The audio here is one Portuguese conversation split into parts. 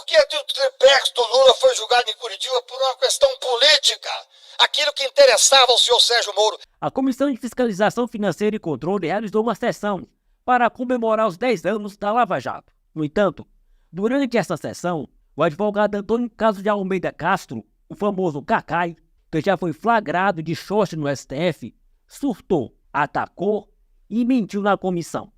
Por que o triplex do Lula foi julgado em Curitiba por uma questão política? Aquilo que interessava ao senhor Sérgio Moro. A Comissão de Fiscalização Financeira e Controle realizou uma sessão para comemorar os 10 anos da Lava Jato. No entanto, durante essa sessão, o advogado Antônio Carlos de Almeida Castro, o famoso Cacai, que já foi flagrado de xoxa no STF, surtou, atacou e mentiu na comissão.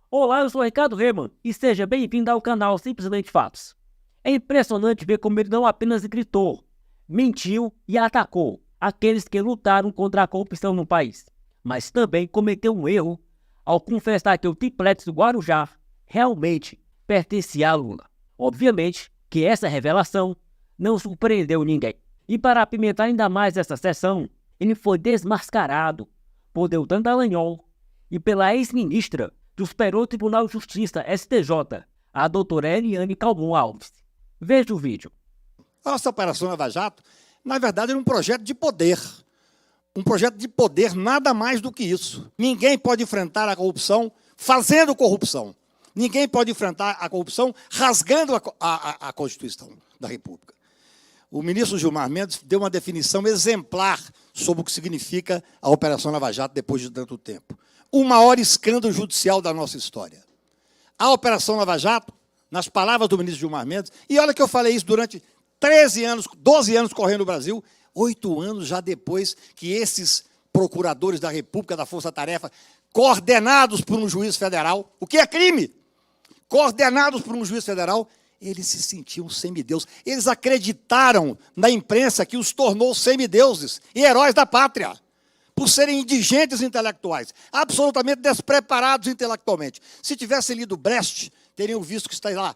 Olá, eu sou Ricardo Reman e seja bem-vindo ao canal Simplesmente Fatos. É impressionante ver como ele não apenas gritou, mentiu e atacou aqueles que lutaram contra a corrupção no país, mas também cometeu um erro ao confessar que o triplex do Guarujá realmente pertencia a Lula. Obviamente que essa revelação não surpreendeu ninguém. E para apimentar ainda mais essa sessão, ele foi desmascarado por Deltan Dallagnol e pela ex-ministra do Superior Tribunal de Justiça, STJ, a doutora Eliane Calmon Alves. Veja o vídeo. A nossa Operação Lava Jato, na verdade, era um projeto de poder. Um projeto de poder, nada mais do que isso. Ninguém pode enfrentar a corrupção fazendo corrupção. Ninguém pode enfrentar a corrupção rasgando a Constituição da República. O ministro Gilmar Mendes deu uma definição exemplar sobre o que significa a Operação Lava Jato depois de tanto tempo. O maior escândalo judicial da nossa história. A Operação Lava Jato, nas palavras do ministro Gilmar Mendes, e olha que eu falei isso durante 13 anos, 12 anos correndo no Brasil, 8 anos já depois que esses procuradores da República, da Força Tarefa, coordenados por um juiz federal, o que é crime? Coordenados por um juiz federal, eles se sentiam semideus. Eles acreditaram na imprensa que os tornou semideuses e heróis da pátria, por serem indigentes intelectuais, absolutamente despreparados intelectualmente. Se tivessem lido Brecht, teriam visto que está lá,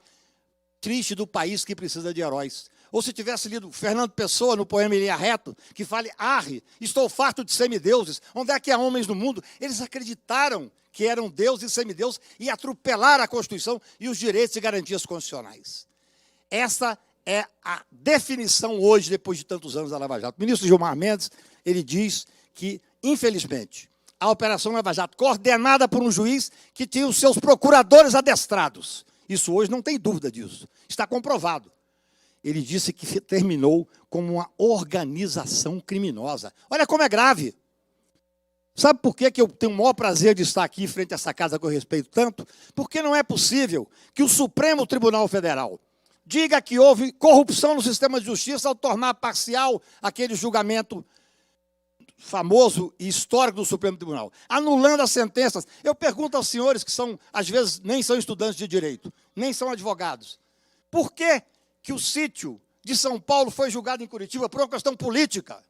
triste do país que precisa de heróis. Ou se tivesse lido Fernando Pessoa, no poema Linha Reto, que fale, arre, estou farto de semideuses, onde é que há homens no mundo? Eles acreditaram que eram Deus e semideus e atropelaram a Constituição e os direitos e garantias constitucionais. Essa é a definição hoje, depois de tantos anos da Lava Jato. O ministro Gilmar Mendes, ele diz que, infelizmente, a Operação Lava Jato, coordenada por um juiz que tinha os seus procuradores adestrados, isso hoje não tem dúvida disso, está comprovado. Ele disse que terminou como uma organização criminosa. Olha como é grave. Sabe por que eu tenho o maior prazer de estar aqui em frente a essa casa que eu respeito tanto? Porque não é possível que o Supremo Tribunal Federal diga que houve corrupção no sistema de justiça ao tornar parcial aquele julgamento famoso e histórico do Supremo Tribunal, anulando as sentenças. Eu pergunto aos senhores que são, às vezes, nem são estudantes de direito, nem são advogados, por que o sítio de São Paulo foi julgado em Curitiba por uma questão política?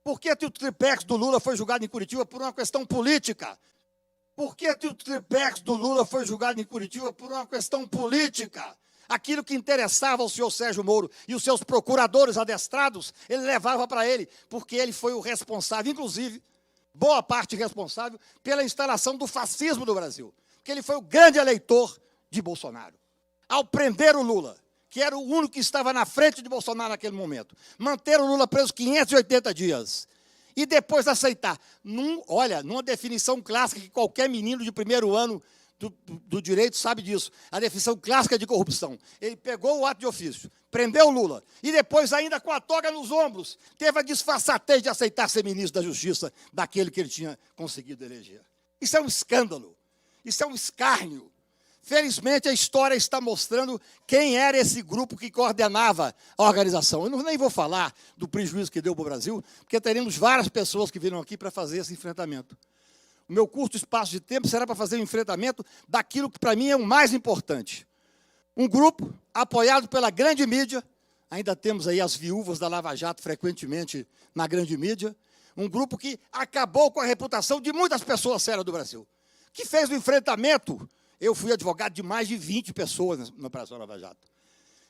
Por que o triplex do Lula foi julgado em Curitiba por uma questão política? Por que o triplex do Lula foi julgado em Curitiba por uma questão política? Aquilo que interessava ao senhor Sérgio Moro e os seus procuradores adestrados, ele levava para ele, porque ele foi o responsável, inclusive, boa parte responsável, pela instalação do fascismo no Brasil. Porque ele foi o grande eleitor de Bolsonaro. Ao prender o Lula, que era o único que estava na frente de Bolsonaro naquele momento, manter o Lula preso 580 dias, e depois aceitar, numa definição clássica que qualquer menino de primeiro ano do direito sabe disso, a definição clássica de corrupção. Ele pegou o ato de ofício, prendeu o Lula, e depois, ainda com a toga nos ombros, teve a disfarçatez de aceitar ser ministro da Justiça daquele que ele tinha conseguido eleger. Isso é um escândalo, isso é um escárnio. Felizmente, a história está mostrando quem era esse grupo que coordenava a organização. Eu nem vou falar do prejuízo que deu para o Brasil, porque teremos várias pessoas que viram aqui para fazer esse enfrentamento. O meu curto espaço de tempo será para fazer o enfrentamento daquilo que, para mim, é o mais importante. Um grupo apoiado pela grande mídia, ainda temos aí as viúvas da Lava Jato frequentemente na grande mídia, um grupo que acabou com a reputação de muitas pessoas sérias do Brasil, que fez o enfrentamento. Eu fui advogado de mais de 20 pessoas na Operação Lava Jato.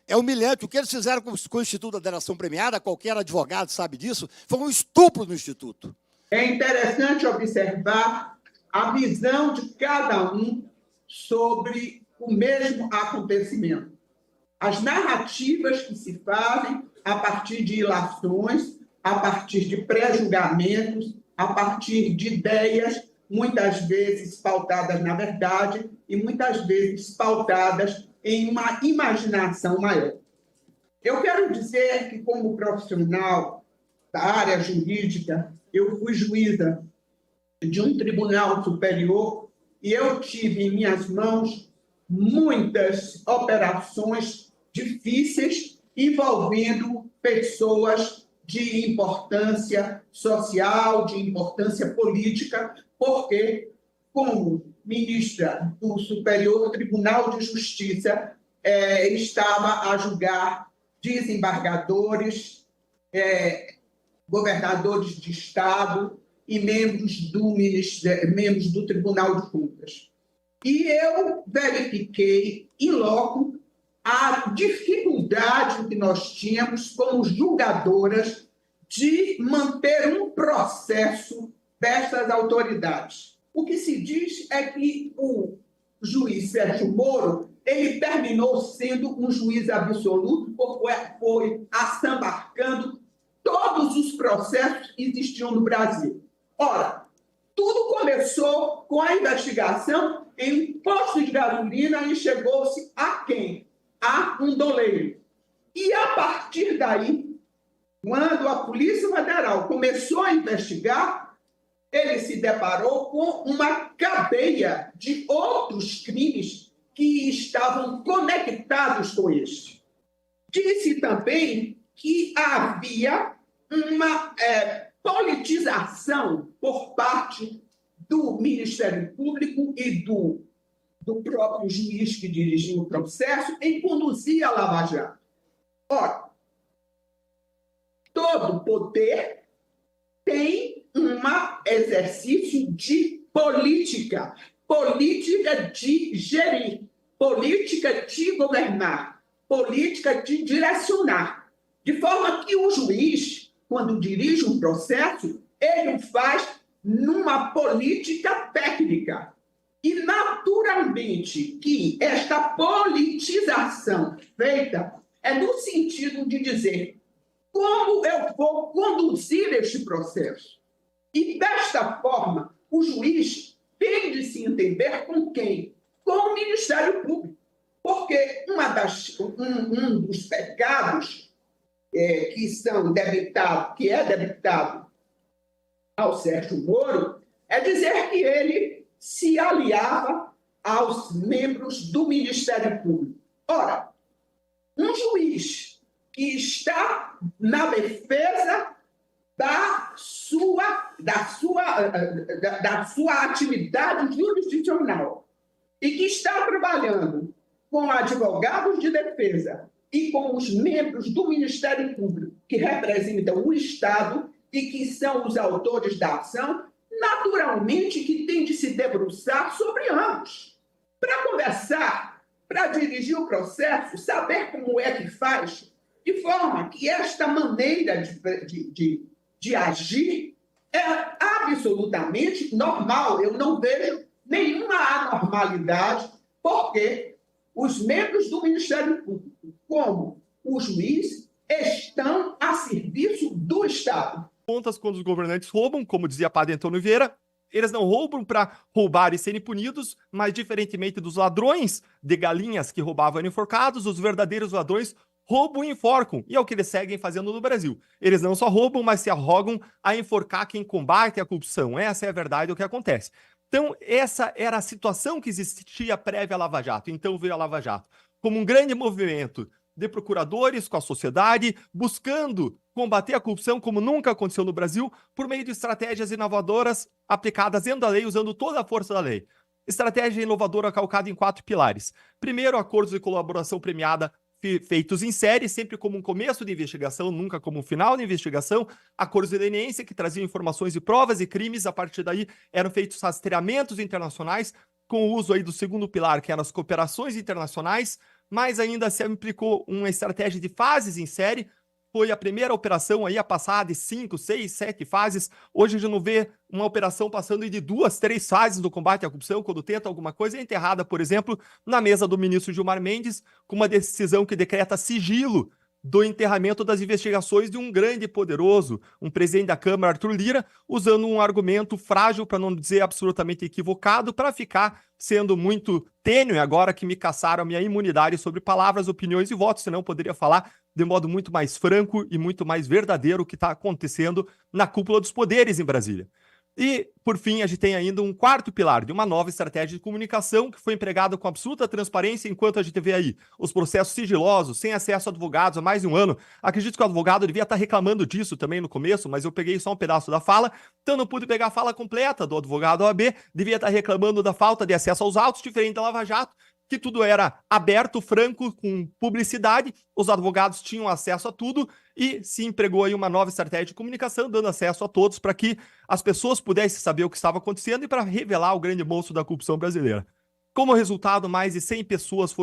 É humilhante. O que eles fizeram com o Instituto da Delação Premiada, qualquer advogado sabe disso, foi um estupro no Instituto. É interessante observar a visão de cada um sobre o mesmo acontecimento. As narrativas que se fazem a partir de ilações, a partir de pré-julgamentos, a partir de ideias, muitas vezes pautadas na verdade, e muitas vezes pautadas em uma imaginação maior. Eu quero dizer que, como profissional da área jurídica, eu fui juíza de um tribunal superior e eu tive em minhas mãos muitas operações difíceis envolvendo pessoas de importância social, de importância política, porque, como ministra do Superior Tribunal de Justiça, estava a julgar desembargadores, governadores de Estado e membros do Tribunal de Contas. E eu verifiquei, in loco, a dificuldade que nós tínhamos como julgadoras de manter um processo dessas autoridades. O que se diz é que o juiz Sérgio Moro ele terminou sendo um juiz absoluto, porque foi assambarcando todos os processos que existiam no Brasil. Ora, tudo começou com a investigação em um posto de gasolina e chegou-se a quem? A um doleiro. E a partir daí, quando a Polícia Federal começou a investigar, ele se deparou com uma cadeia de outros crimes que estavam conectados com este. Disse também que havia uma politização por parte do Ministério Público e do próprio juiz que dirigia o processo em conduzir a Lava Jato. Ora, todo poder tem um exercício de política, política de gerir, política de governar, política de direcionar, de forma que o juiz, quando dirige um processo, ele o faz numa política técnica. E, naturalmente, que esta politização feita é no sentido de dizer como eu vou conduzir este processo. E, desta forma, o juiz tem de se entender com quem? Com o Ministério Público. Porque um dos pecados que é debitado ao Sérgio Moro é dizer que ele se aliava aos membros do Ministério Público. Ora, um juiz que está na defesa da sua atividade jurisdicional e que está trabalhando com advogados de defesa e com os membros do Ministério Público que representam o Estado e que são os autores da ação, naturalmente que tem de se debruçar sobre ambos. Para conversar, para dirigir o processo, saber como é que faz, de forma que esta maneira de agir é absolutamente normal. Eu não vejo nenhuma anormalidade, porque os membros do Ministério Público, como o juiz, estão a serviço do Estado. Contas quando os governantes roubam, como dizia Padre Antônio Vieira, eles não roubam para roubar e serem punidos, mas diferentemente dos ladrões de galinhas que roubavam e eram enforcados, os verdadeiros ladrões roubam e enforcam, e é o que eles seguem fazendo no Brasil. Eles não só roubam, mas se arrogam a enforcar quem combate a corrupção. Essa é a verdade do que acontece. Então, essa era a situação que existia prévia à Lava Jato. Então veio a Lava Jato como um grande movimento de procuradores com a sociedade, buscando combater a corrupção como nunca aconteceu no Brasil, por meio de estratégias inovadoras aplicadas dentro da lei, usando toda a força da lei. Estratégia inovadora calcada em 4 pilares. Primeiro, acordos de colaboração premiada feitos em série, sempre como um começo de investigação, nunca como um final de investigação. Acordos de leniência que traziam informações de provas e crimes. A partir daí eram feitos rastreamentos internacionais, com o uso aí do segundo pilar, que eram as cooperações internacionais. Mais ainda se aplicou uma estratégia de fases em série. Foi a primeira operação aí a passar de 5, 6, 7 fases. Hoje a gente não vê uma operação passando de 2, 3 fases do combate à corrupção. Quando tenta alguma coisa, é enterrada, por exemplo, na mesa do ministro Gilmar Mendes, com uma decisão que decreta sigilo do enterramento das investigações de um grande e poderoso, um presidente da Câmara, Arthur Lira, usando um argumento frágil, para não dizer absolutamente equivocado, para ficar sendo muito tênue agora que me cassaram a minha imunidade sobre palavras, opiniões e votos, senão eu poderia falar de modo muito mais franco e muito mais verdadeiro o que está acontecendo na cúpula dos poderes em Brasília. E, por fim, a gente tem ainda um quarto pilar de uma nova estratégia de comunicação que foi empregada com absoluta transparência enquanto a gente vê aí os processos sigilosos, sem acesso a advogados há mais de um ano. Acredito que o advogado devia estar reclamando disso também no começo, mas eu peguei só um pedaço da fala, então não pude pegar a fala completa do advogado OAB, devia estar reclamando da falta de acesso aos autos, diferente da Lava Jato, que tudo era aberto, franco, com publicidade, os advogados tinham acesso a tudo e se empregou aí uma nova estratégia de comunicação, dando acesso a todos para que as pessoas pudessem saber o que estava acontecendo e para revelar o grande monstro da corrupção brasileira. Como resultado, mais de 100 pessoas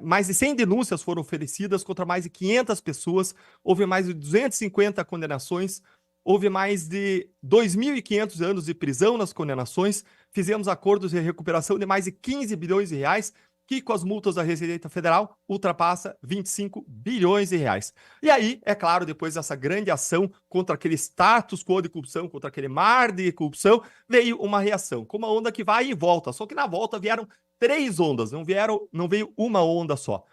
mais de 100 denúncias foram oferecidas contra mais de 500 pessoas, houve mais de 250 condenações, houve mais de 2.500 anos de prisão nas condenações, fizemos acordos de recuperação de mais de 15 bilhões de reais, que com as multas da Receita Federal ultrapassa 25 bilhões de reais. E aí, é claro, depois dessa grande ação contra aquele status quo de corrupção, contra aquele mar de corrupção, veio uma reação, com uma onda que vai e volta, só que na volta vieram 3 ondas, não veio uma onda só.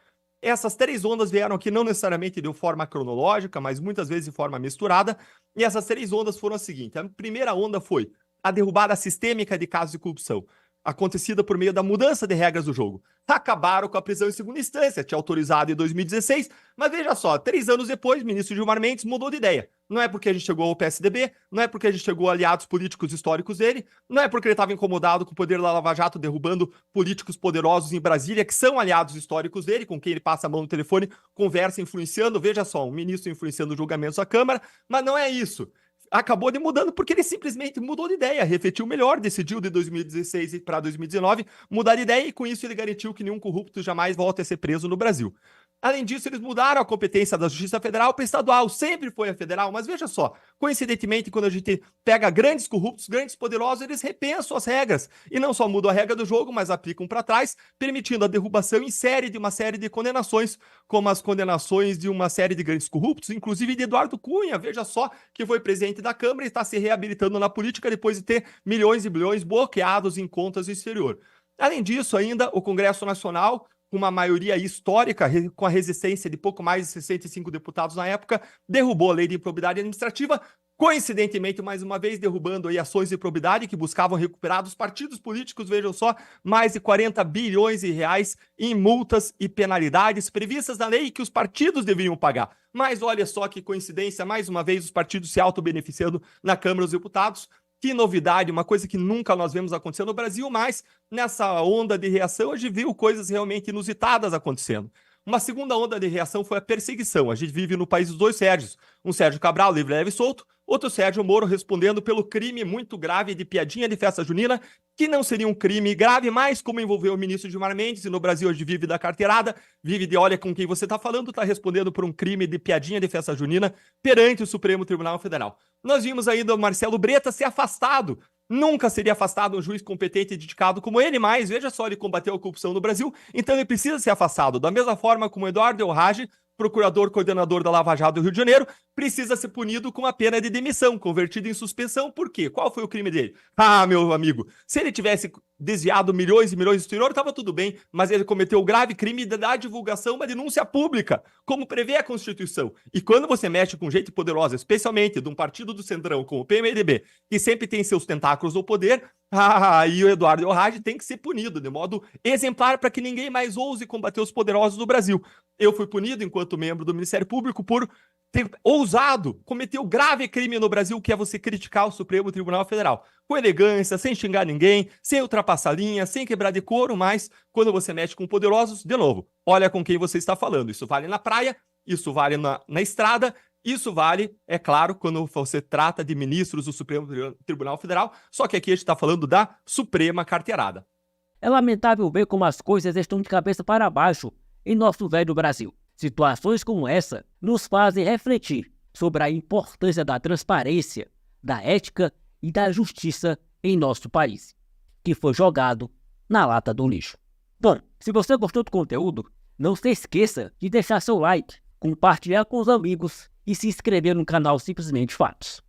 Essas 3 ondas vieram aqui não necessariamente de forma cronológica, mas muitas vezes de forma misturada, e essas 3 ondas foram as seguintes. A primeira onda foi a derrubada sistêmica de casos de corrupção, acontecida por meio da mudança de regras do jogo. Acabaram com a prisão em segunda instância, tinha autorizado em 2016, mas veja só, 3 anos depois, o ministro Gilmar Mendes mudou de ideia. Não é porque a gente chegou ao PSDB, não é porque a gente chegou a aliados políticos históricos dele, não é porque ele estava incomodado com o poder da Lava Jato derrubando políticos poderosos em Brasília, que são aliados históricos dele, com quem ele passa a mão no telefone, conversa influenciando, veja só, um ministro influenciando julgamentos à Câmara, mas não é isso. Acabou de mudando porque ele simplesmente mudou de ideia, refletiu melhor, decidiu de 2016 para 2019 mudar de ideia e com isso ele garantiu que nenhum corrupto jamais volte a ser preso no Brasil. Além disso, eles mudaram a competência da Justiça Federal para estadual, sempre foi a federal, mas veja só, coincidentemente, quando a gente pega grandes corruptos, grandes poderosos, eles repensam as regras e não só mudam a regra do jogo, mas aplicam para trás, permitindo a derrubação em série de uma série de condenações, como as condenações de uma série de grandes corruptos, inclusive de Eduardo Cunha, veja só, que foi presidente da Câmara e está se reabilitando na política depois de ter milhões e bilhões bloqueados em contas do exterior. Além disso, ainda, o Congresso Nacional, com uma maioria histórica, com a resistência de pouco mais de 65 deputados na época, derrubou a lei de improbidade administrativa, coincidentemente, mais uma vez, derrubando aí ações de improbidade que buscavam recuperar dos partidos políticos, vejam só, mais de 40 bilhões de reais em multas e penalidades previstas na lei que os partidos deveriam pagar. Mas olha só que coincidência, mais uma vez, os partidos se auto-beneficiando na Câmara dos Deputados. Que novidade, uma coisa que nunca nós vemos acontecer no Brasil, mas nessa onda de reação a gente viu coisas realmente inusitadas acontecendo. Uma segunda onda de reação foi a perseguição. A gente vive no país dos 2 Sérgios. Um Sérgio Cabral, livre, leve e solto. Outro Sérgio Moro respondendo pelo crime muito grave de piadinha de festa junina, que não seria um crime grave, mas como envolveu o ministro Gilmar Mendes, e no Brasil hoje vive da carteirada, vive de olha com quem você está falando, está respondendo por um crime de piadinha de festa junina perante o Supremo Tribunal Federal. Nós vimos ainda o Marcelo Bretas ser afastado. Nunca seria afastado um juiz competente e dedicado como ele, mas veja só, ele combateu a corrupção no Brasil, então ele precisa ser afastado. Da mesma forma como Eduardo Elhage, procurador-coordenador da Lava Jato do Rio de Janeiro, precisa ser punido com a pena de demissão, convertido em suspensão. Por quê? Qual foi o crime dele? Ah, meu amigo, se ele tivesse desviado milhões e milhões do exterior, estava tudo bem, mas ele cometeu o grave crime de dar divulgação uma denúncia pública, como prevê a Constituição. E quando você mexe com gente poderosa, especialmente de um partido do Centrão, como o PMDB, que sempre tem seus tentáculos no poder, e o Eduardo Elhage tem que ser punido de modo exemplar para que ninguém mais ouse combater os poderosos do Brasil. Eu fui punido enquanto membro do Ministério Público por ter ousado cometer o grave crime no Brasil, que é você criticar o Supremo Tribunal Federal. Com elegância, sem xingar ninguém, sem ultrapassar linha, sem quebrar decoro, mas quando você mexe com poderosos, de novo, olha com quem você está falando. Isso vale na praia, isso vale na estrada, isso vale, é claro, quando você trata de ministros do Supremo Tribunal Federal, só que aqui a gente está falando da Suprema Carteirada. É lamentável ver como as coisas estão de cabeça para baixo em nosso velho Brasil. Situações como essa nos fazem refletir sobre a importância da transparência, da ética e da justiça em nosso país, que foi jogado na lata do lixo. Bom, se você gostou do conteúdo, Não se esqueça de deixar seu like, compartilhar com os amigos e se inscrever no canal Simplesmente Fatos.